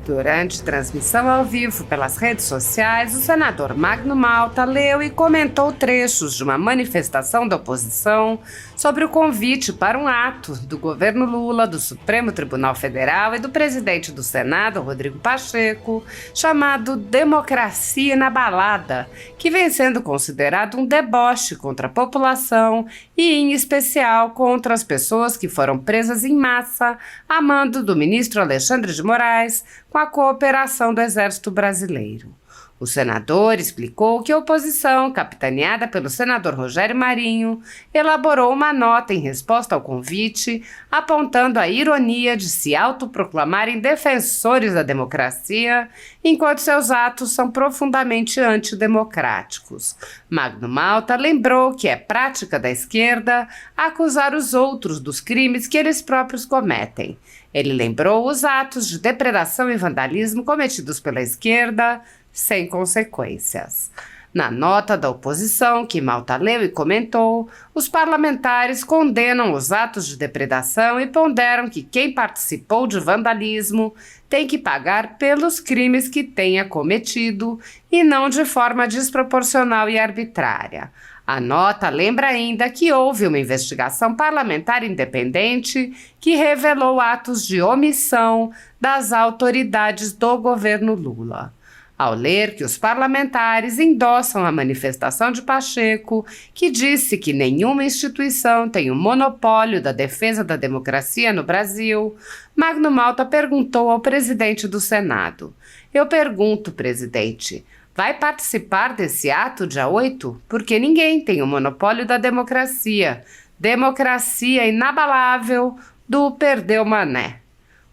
Durante transmissão ao vivo pelas redes sociais, o senador Magno Malta leu e comentou trechos de uma manifestação da oposição sobre o convite para um ato do governo Lula, do Supremo Tribunal Federal e do presidente do Senado, Rodrigo Pacheco, chamado Democracia Inabalada, que vem sendo considerado um deboche contra a população e, em especial, contra as pessoas que foram presas em massa a mando do ministro Alexandre de Moraes, com a cooperação do Exército Brasileiro. O senador explicou que a oposição, capitaneada pelo senador Rogério Marinho, elaborou uma nota em resposta ao convite, apontando a ironia de se autoproclamarem defensores da democracia, enquanto seus atos são profundamente antidemocráticos. Magno Malta lembrou que é prática da esquerda acusar os outros dos crimes que eles próprios cometem. Ele lembrou os atos de depredação e vandalismo cometidos pela esquerda, sem consequências. Na nota da oposição, que Malta leu e comentou, os parlamentares condenam os atos de depredação e ponderam que quem participou de vandalismo tem que pagar pelos crimes que tenha cometido e não de forma desproporcional e arbitrária. A nota lembra ainda que houve uma investigação parlamentar independente que revelou atos de omissão das autoridades do governo Lula. Ao ler que os parlamentares endossam a manifestação de Pacheco, que disse que nenhuma instituição tem o monopólio da defesa da democracia no Brasil, Magno Malta perguntou ao presidente do Senado: "Eu pergunto, presidente, vai participar desse ato dia 8? Porque ninguém tem o monopólio da democracia. Democracia inabalável do Perdeu Mané."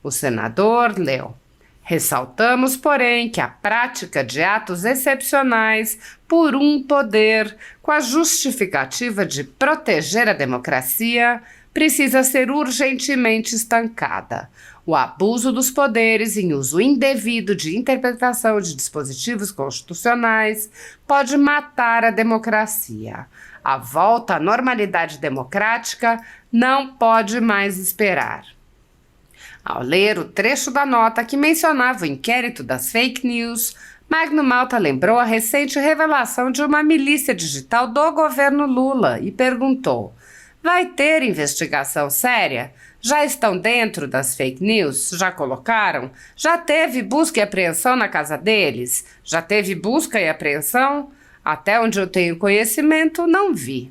O senador leu: "Ressaltamos, porém, que a prática de atos excepcionais por um poder, com a justificativa de proteger a democracia, precisa ser urgentemente estancada. O abuso dos poderes em uso indevido de interpretação de dispositivos constitucionais pode matar a democracia. A volta à normalidade democrática não pode mais esperar." Ao ler o trecho da nota que mencionava o inquérito das fake news, Magno Malta lembrou a recente revelação de uma milícia digital do governo Lula e perguntou: "Vai ter investigação séria? Já estão dentro das fake news? Já colocaram? Já teve busca e apreensão na casa deles? Já teve busca e apreensão? Até onde eu tenho conhecimento, não vi."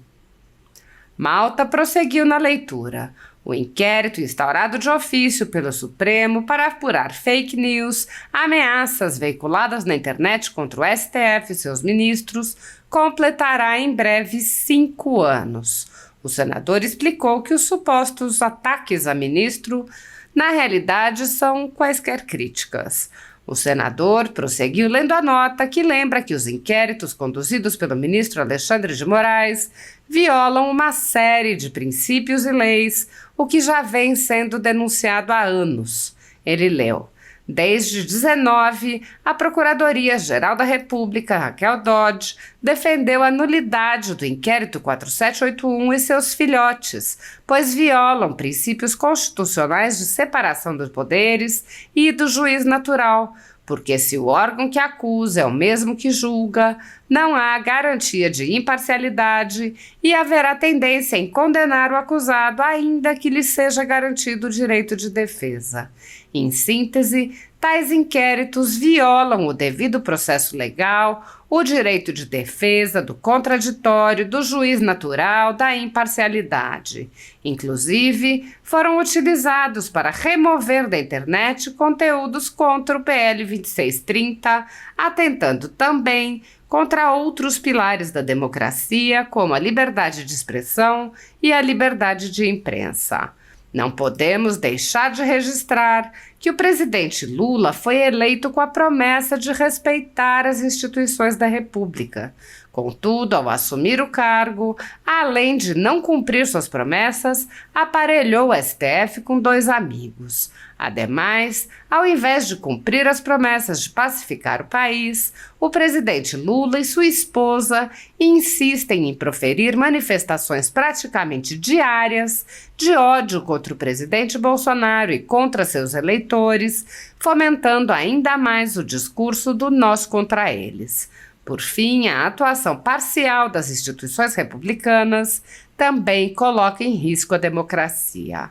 Malta prosseguiu na leitura. O inquérito instaurado de ofício pelo Supremo para apurar fake news, ameaças veiculadas na internet contra o STF e seus ministros, completará em breve 5 anos. O senador explicou que os supostos ataques a ministro, na realidade, são quaisquer críticas. O senador prosseguiu lendo a nota, que lembra que os inquéritos conduzidos pelo ministro Alexandre de Moraes violam uma série de princípios e leis, o que já vem sendo denunciado há anos. Ele leu: "Desde 19, a Procuradoria-Geral da República, Raquel Dodge, defendeu a nulidade do inquérito 4781 e seus filhotes, pois violam princípios constitucionais de separação dos poderes e do juiz natural, porque se o órgão que acusa é o mesmo que julga, não há garantia de imparcialidade e haverá tendência em condenar o acusado, ainda que lhe seja garantido o direito de defesa. Em síntese, tais inquéritos violam o devido processo legal, o direito de defesa, do contraditório, do juiz natural, da imparcialidade. Inclusive, foram utilizados para remover da internet conteúdos contra o PL 2630, atentando também contra outros pilares da democracia, como a liberdade de expressão e a liberdade de imprensa. Não podemos deixar de registrar que o presidente Lula foi eleito com a promessa de respeitar as instituições da República. Contudo, ao assumir o cargo, além de não cumprir suas promessas, aparelhou o STF com 2 amigos. Ademais, ao invés de cumprir as promessas de pacificar o país, o presidente Lula e sua esposa insistem em proferir manifestações praticamente diárias de ódio contra o presidente Bolsonaro e contra seus eleitores, fomentando ainda mais o discurso do nós contra eles. Por fim, a atuação parcial das instituições republicanas também coloca em risco a democracia.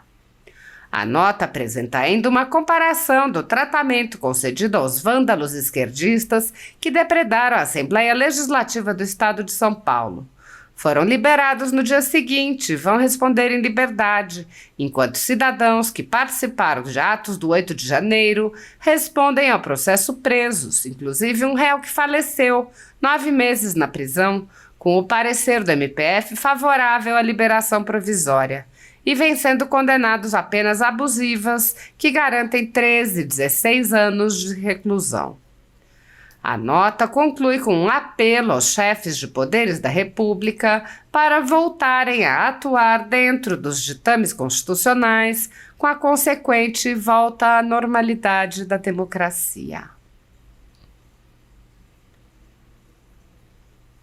A nota apresenta ainda uma comparação do tratamento concedido aos vândalos esquerdistas que depredaram a Assembleia Legislativa do Estado de São Paulo. Foram liberados no dia seguinte e vão responder em liberdade, enquanto cidadãos que participaram de atos do 8 de janeiro respondem ao processo presos, inclusive um réu que faleceu, 9 meses na prisão, com o parecer do MPF favorável à liberação provisória, e vêm sendo condenados a penas abusivas que garantem 13 e 16 anos de reclusão. A nota conclui com um apelo aos chefes de poderes da República para voltarem a atuar dentro dos ditames constitucionais, com a consequente volta à normalidade da democracia.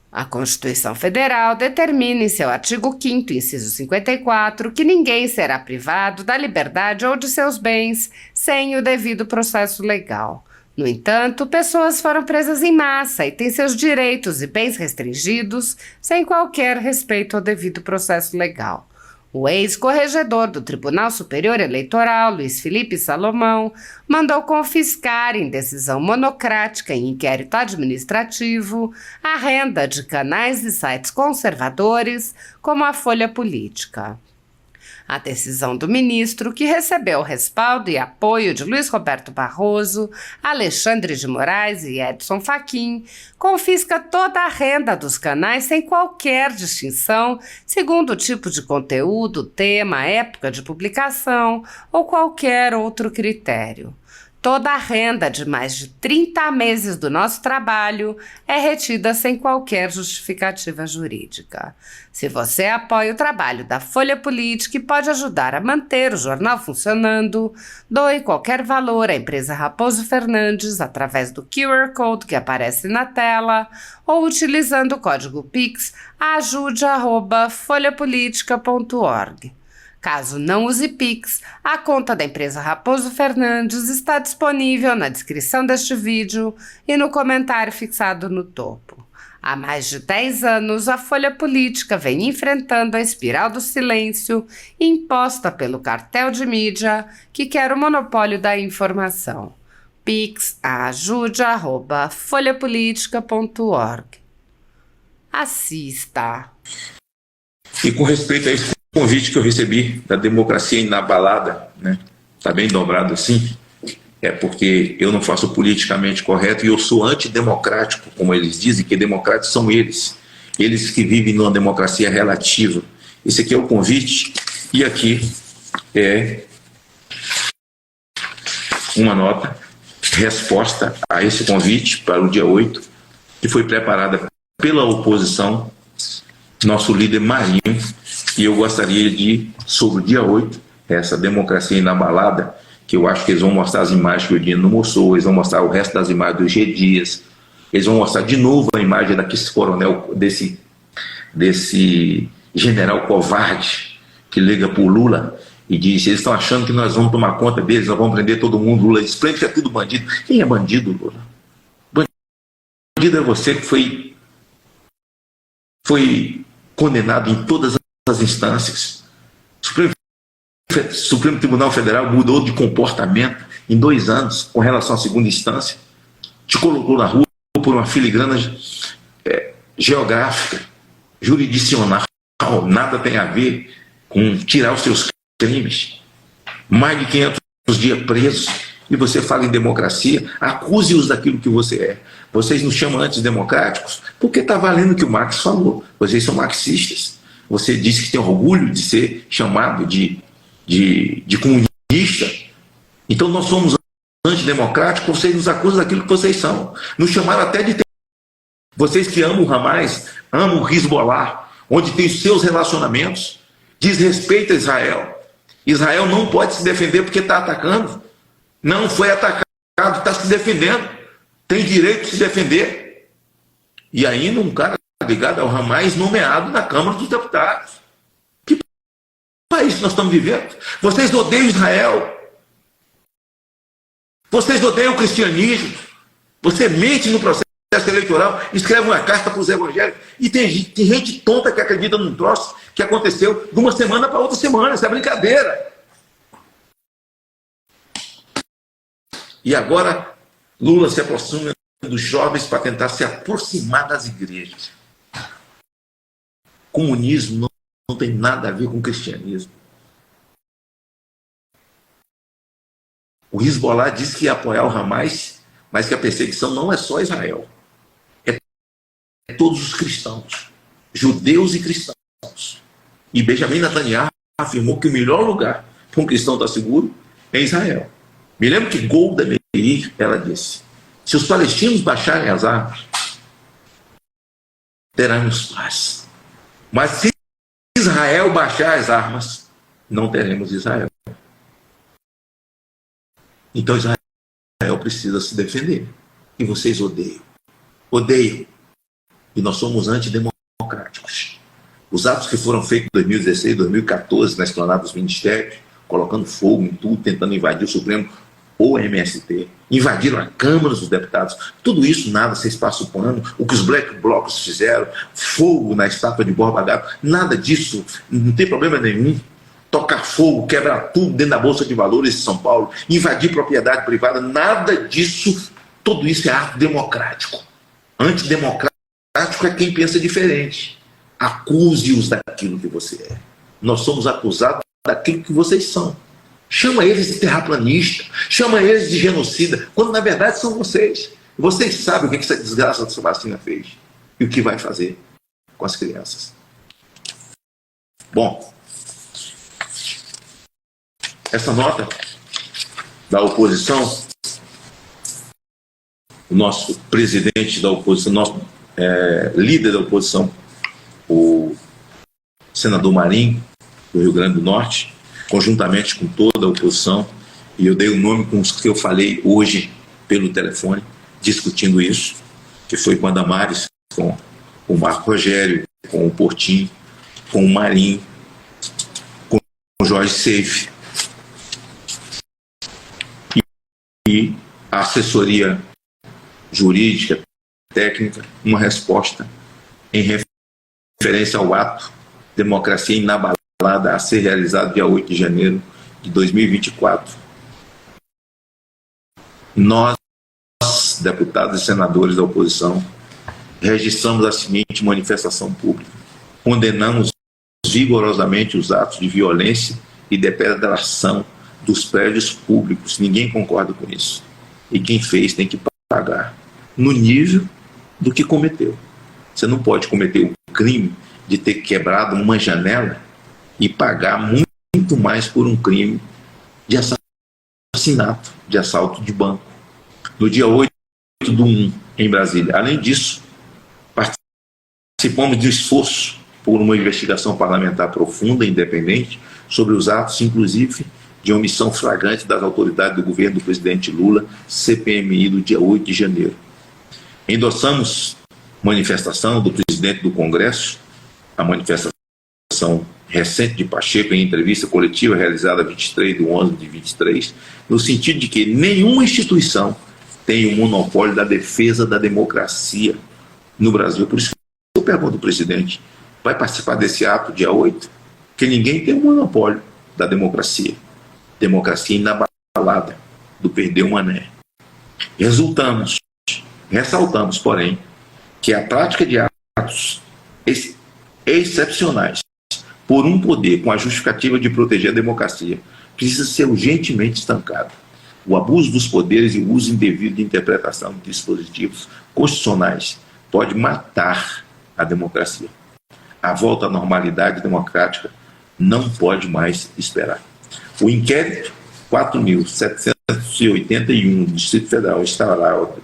A Constituição Federal determina em seu artigo 5º, inciso 54, que ninguém será privado da liberdade ou de seus bens sem o devido processo legal. No entanto, pessoas foram presas em massa e têm seus direitos e bens restringidos sem qualquer respeito ao devido processo legal. O ex-corregedor do Tribunal Superior Eleitoral, Luiz Felipe Salomão, mandou confiscar em decisão monocrática em inquérito administrativo a renda de canais e sites conservadores como a Folha Política. A decisão do ministro, que recebeu o respaldo e apoio de Luiz Roberto Barroso, Alexandre de Moraes e Edson Fachin, confisca toda a renda dos canais sem qualquer distinção, segundo o tipo de conteúdo, tema, época de publicação ou qualquer outro critério. Toda a renda de mais de 30 meses do nosso trabalho é retida sem qualquer justificativa jurídica. Se você apoia o trabalho da Folha Política e pode ajudar a manter o jornal funcionando, doe qualquer valor à empresa Raposo Fernandes através do QR Code que aparece na tela ou utilizando o código Pix ajude@folhapolitica.org. Caso não use Pix, a conta da empresa Raposo Fernandes está disponível na descrição deste vídeo e no comentário fixado no topo. Há mais de 10 anos, a Folha Política vem enfrentando a espiral do silêncio imposta pelo cartel de mídia que quer o monopólio da informação. Pix ajude@folhapolitica.org. Assista. E com respeito a esse convite que eu recebi da democracia inabalada, né? Tá bem dobrado assim, é porque eu não faço politicamente correto e eu sou antidemocrático, como eles dizem, que democráticos são eles que vivem numa democracia relativa. Esse aqui é o convite e aqui é uma nota, resposta a esse convite para o dia 8, que foi preparada pela oposição, nosso líder Marinho. E eu gostaria de, sobre o dia 8, essa democracia inabalada, que eu acho que eles vão mostrar as imagens que o Dino não mostrou, eles vão mostrar o resto das imagens do G. Dias, eles vão mostrar de novo a imagem daquele coronel, desse general covarde que liga para o Lula e diz: eles estão achando que nós vamos tomar conta deles, nós vamos prender todo mundo. Lula diz: prende que é tudo bandido. Quem é bandido, Lula? Bandido é você que foi condenado em todas as instâncias. O Supremo Tribunal Federal mudou de comportamento em 2 anos com relação à segunda instância, te colocou na rua por uma filigrana geográfica, jurisdicional, nada tem a ver com tirar os seus crimes. Mais de 500 dias presos, e você fala em democracia, acuse-os daquilo que você é. Vocês nos chamam antidemocráticos porque está valendo o que o Marx falou. Vocês são marxistas. Você disse que tem orgulho de ser chamado de comunista. Então nós somos antidemocráticos, vocês nos acusam daquilo que vocês são. Nos chamaram até de Vocês que amam o Hamas, amam o Hezbollah, onde tem os seus relacionamentos, diz respeito a Israel. Israel não pode se defender porque está atacando. Não foi atacado, está se defendendo. Tem direito de se defender. E ainda um cara ligado ao Hamas nomeado na Câmara dos Deputados. Que país nós estamos vivendo? Vocês odeiam Israel. Vocês odeiam o cristianismo. Você mente no processo eleitoral, escreve uma carta para os evangélicos. E tem gente tonta que acredita num troço que aconteceu de uma semana para outra semana. Isso é brincadeira. E agora Lula se aproxima dos jovens para tentar se aproximar das igrejas. Comunismo não tem nada a ver com cristianismo. O Hezbollah diz que ia apoiar o Hamas, mas que a perseguição não é só Israel. É todos os cristãos, judeus e cristãos. E Benjamin Netanyahu afirmou que o melhor lugar para um cristão estar seguro é Israel. Me lembro que Golda Meir, ela disse: se os palestinos baixarem as armas, teremos paz. Mas se Israel baixar as armas, não teremos Israel. Então Israel precisa se defender. E vocês odeiam. Odeiam. E nós somos antidemocráticos. Os atos que foram feitos em 2016, 2014, na esplanada dos ministérios, colocando fogo em tudo, tentando invadir o Supremo, ou MST, invadiram a Câmara dos Deputados, tudo isso nada, vocês passam o pano. O que os Black Blocs fizeram, fogo na estátua de Borba Gato, nada disso, não tem problema nenhum. Tocar fogo, quebrar tudo dentro da Bolsa de Valores de São Paulo, invadir propriedade privada, nada disso, tudo isso é ato democrático. Antidemocrático é quem pensa diferente. Acuse-os daquilo que você é. Nós somos acusados daquilo que vocês são. Chama eles de terraplanista, chama eles de genocida, quando na verdade são vocês. Vocês sabem o que essa desgraça dessa vacina fez e o que vai fazer com as crianças. Bom, essa nota da oposição, o nosso presidente da oposição, nosso líder da oposição, o senador Marinho, do Rio Grande do Norte, conjuntamente com toda a oposição, e eu dei o nome com os que eu falei hoje pelo telefone, discutindo isso, que foi com a Damares, com o Marco Rogério, com o Portinho, com o Marinho, com o Jorge Seife, e a assessoria jurídica, técnica, uma resposta em referência ao ato Democracia Inabalada a ser realizado dia 8 de janeiro de 2024. Nós, deputados e senadores da oposição, registramos a seguinte manifestação pública: condenamos vigorosamente os atos de violência e depredação dos prédios públicos. Ninguém concorda com isso. E quem fez tem que pagar no nível do que cometeu. Você não pode cometer o crime de ter quebrado uma janela e pagar muito mais por um crime de assassinato, de assalto de banco. No dia 8/1, em Brasília. Além disso, participamos de um esforço por uma investigação parlamentar profunda e independente sobre os atos, inclusive, de omissão flagrante das autoridades do governo do presidente Lula, CPMI, do dia 8 de janeiro. Endossamos manifestação do presidente do Congresso, a manifestação recente de Pacheco em entrevista coletiva realizada 23/11/23, no sentido de que nenhuma instituição tem o monopólio da defesa da democracia no Brasil. Por isso eu pergunto ao presidente: vai participar desse ato dia 8? Porque ninguém tem o monopólio da democracia. Democracia inabalada, do perdeu mané. Ressaltamos, porém, que a prática de atos excepcionais por um poder com a justificativa de proteger a democracia precisa ser urgentemente estancada. O abuso dos poderes e o uso indevido de interpretação de dispositivos constitucionais pode matar a democracia. A volta à normalidade democrática não pode mais esperar. O inquérito 4.781 do Distrito Federal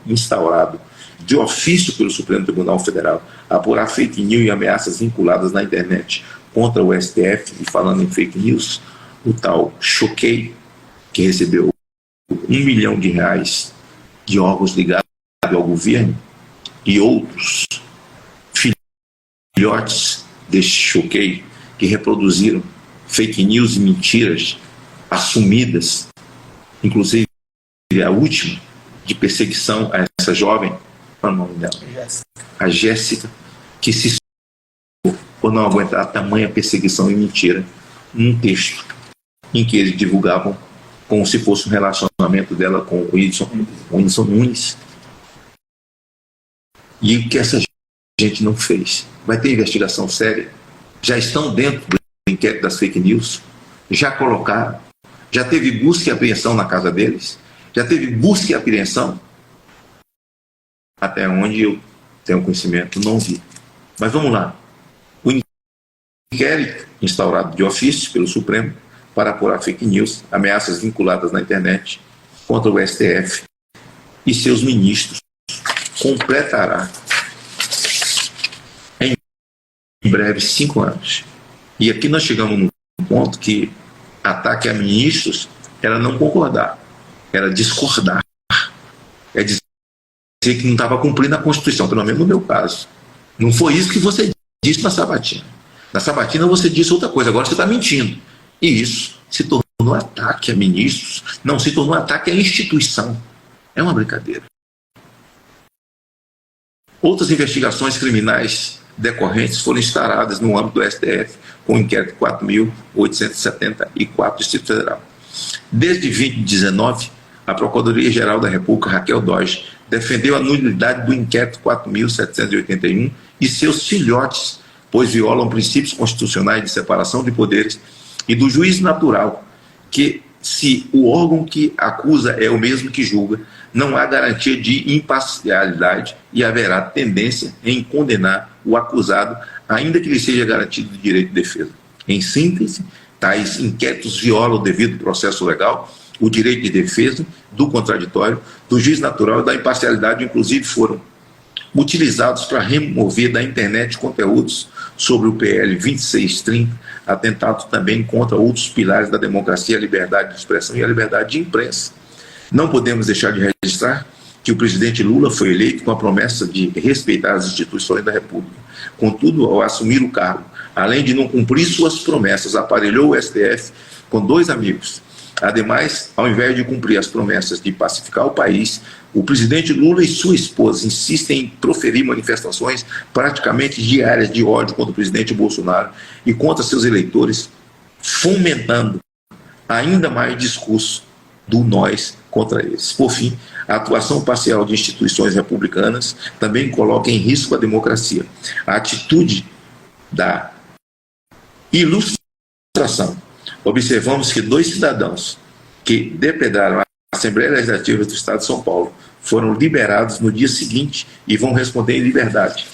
instaurado de ofício pelo Supremo Tribunal Federal, apurar fake news e ameaças vinculadas na internet contra o STF. E falando em fake news, o tal Choquei, que recebeu R$1 milhão de órgãos ligados ao governo, e outros filhotes deste Choquei, que reproduziram fake news e mentiras assumidas, inclusive a última, de perseguição a essa jovem, qual é o nome dela? A Jéssica, que se expôs por não aguentar tamanha perseguição e mentira, num texto em que eles divulgavam como se fosse um relacionamento dela com o Whindersson Nunes. E o que essa gente não fez? Vai ter investigação séria? Já estão dentro do inquérito das fake news? Já colocaram? Já teve busca e apreensão na casa deles? Já teve busca e apreensão? Até onde eu tenho conhecimento, não vi. Mas vamos lá. O inquérito instaurado de ofício pelo Supremo para apurar fake news, ameaças vinculadas na internet contra o STF e seus ministros completará em breve 5 anos. E aqui nós chegamos num ponto que ataque a ministros era não concordar, era discordar, é dizer que não estava cumprindo a Constituição, pelo menos no meu caso. Não foi isso que você disse na sabatina. Na sabatina você disse outra coisa, agora você está mentindo. E isso se tornou ataque a ministros, não, se tornou ataque à instituição. É uma brincadeira. Outras investigações criminais decorrentes foram instauradas no âmbito do STF, com o inquérito 4.874 do Distrito Federal. Desde 2019, a Procuradoria-Geral da República, Raquel Dodge, defendeu a nulidade do inquérito 4.781 e seus filhotes, pois violam princípios constitucionais de separação de poderes e do juízo natural, que se o órgão que acusa é o mesmo que julga, não há garantia de imparcialidade e haverá tendência em condenar o acusado, ainda que lhe seja garantido o direito de defesa. Em síntese, tais inquéritos violam o devido processo legal, o direito de defesa, do contraditório, do juízo natural e da imparcialidade, inclusive foram utilizados para remover da internet conteúdos sobre o PL 2630, atentado também contra outros pilares da democracia, a liberdade de expressão e a liberdade de imprensa. Não podemos deixar de registrar que o presidente Lula foi eleito com a promessa de respeitar as instituições da República. Contudo, ao assumir o cargo, além de não cumprir suas promessas, aparelhou o STF com 2 amigos. Ademais, ao invés de cumprir as promessas de pacificar o país, o presidente Lula e sua esposa insistem em proferir manifestações praticamente diárias de ódio contra o presidente Bolsonaro e contra seus eleitores, fomentando ainda mais discurso do nós contra eles. Por fim, a atuação parcial de instituições republicanas também coloca em risco a democracia. A atitude da ilustração. Observamos que 2 cidadãos que depredaram a Assembleia Legislativa do Estado de São Paulo foram liberados no dia seguinte e vão responder em liberdade.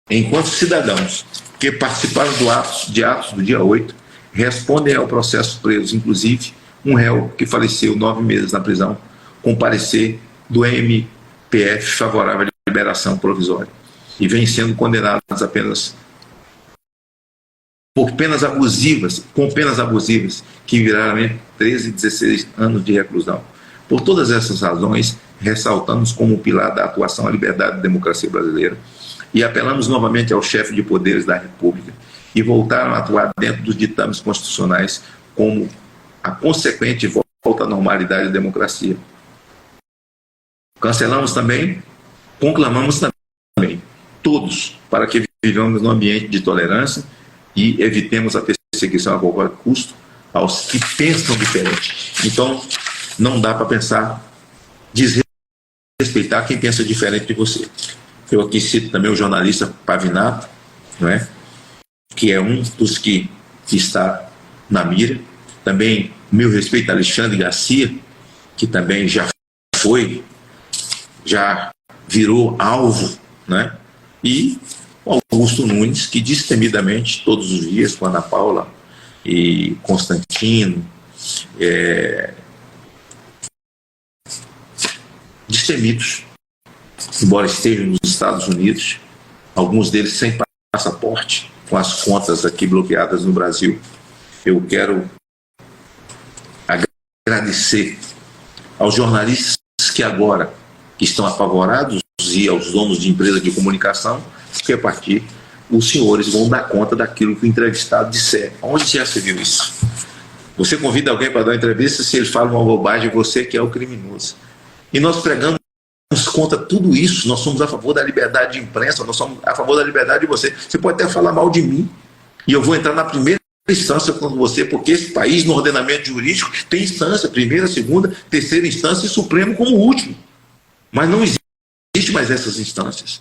Enquanto cidadãos que participaram de atos do dia 8 respondem ao processo presos, inclusive um réu que faleceu 9 meses na prisão, com parecer do MPF favorável à liberação provisória, e vêm sendo condenados apenas por penas abusivas, com penas abusivas, que viraram entre 13 e 16 anos de reclusão. Por todas essas razões, ressaltamos como pilar da atuação a liberdade e democracia brasileira e apelamos novamente ao chefe de poderes da República e voltaram a atuar dentro dos ditames constitucionais como a consequente volta à normalidade da democracia. Cancelamos também, conclamamos também, todos, para que vivamos num ambiente de tolerância e evitemos a perseguição a qualquer custo aos que pensam diferente. Então, não dá para pensar, desrespeitar quem pensa diferente de você. Eu aqui cito também o jornalista Pavinato, não é? Que é um dos que está na mira. Também, meu respeito a Alexandre Garcia, que também já virou alvo, né? E Augusto Nunes, que destemidamente, todos os dias, com Ana Paula e Constantino, destemidos, embora estejam nos Estados Unidos, alguns deles sem passaporte, com as contas aqui bloqueadas no Brasil. Eu quero agradecer aos jornalistas que agora estão apavorados e aos donos de empresas de comunicação, porque a partir os senhores vão dar conta daquilo que o entrevistado disser. Onde já se viu isso? Você convida alguém para dar uma entrevista, se ele fala uma bobagem, você que é o criminoso. E nós pregamos contra tudo isso. Nós somos a favor da liberdade de imprensa, nós somos a favor da liberdade de você. Você pode até falar mal de mim, e eu vou entrar na primeira instância contra você, porque esse país, no ordenamento jurídico, tem instância, primeira, segunda, terceira instância e Supremo como último. Mas não existe mais essas instâncias.